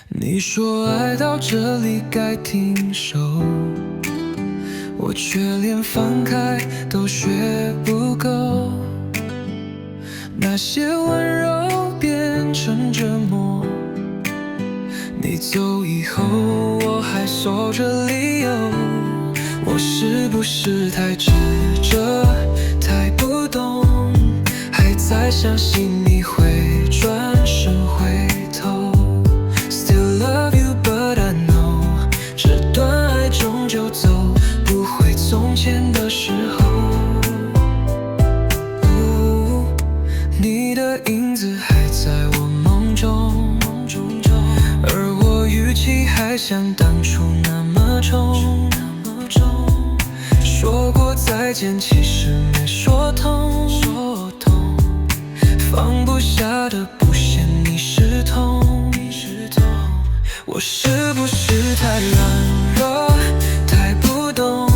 你说爱到这里该停手，我却连放开都学不够。那些温柔变成折磨，你走以后我还守着理由。我是不是太执着，太不懂，还在相信你会转身回头。 Still love you but I know， 这段爱终究走不回从前的时候。你的影子还在我梦中，而我语气还像当初那么重。说过再见，其实没说通，放不下的不嫌你是痛。我是不是太软弱，太不懂，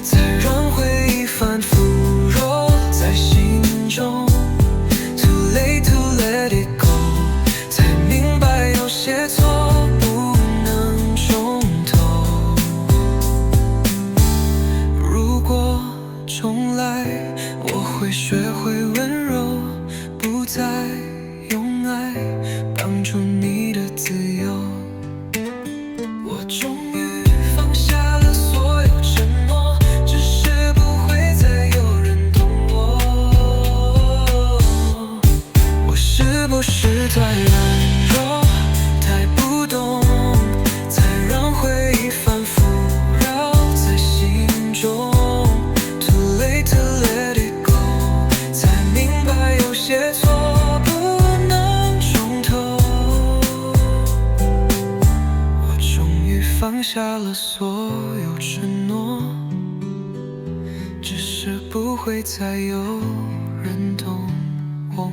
才让回忆反复揉在心中。Too late to let it go， 才明白有些错不能重头。如果重来，我会学会温柔，不再用爱绑住你的自由。我终于放下了所有承诺，只是不会再有人懂我。我是不是太软弱，太不懂，才让回忆反复绕在心中。Too late to let it go， 才明白有些错不能重头。我终于放下了所有承诺，只是不会再有人懂我。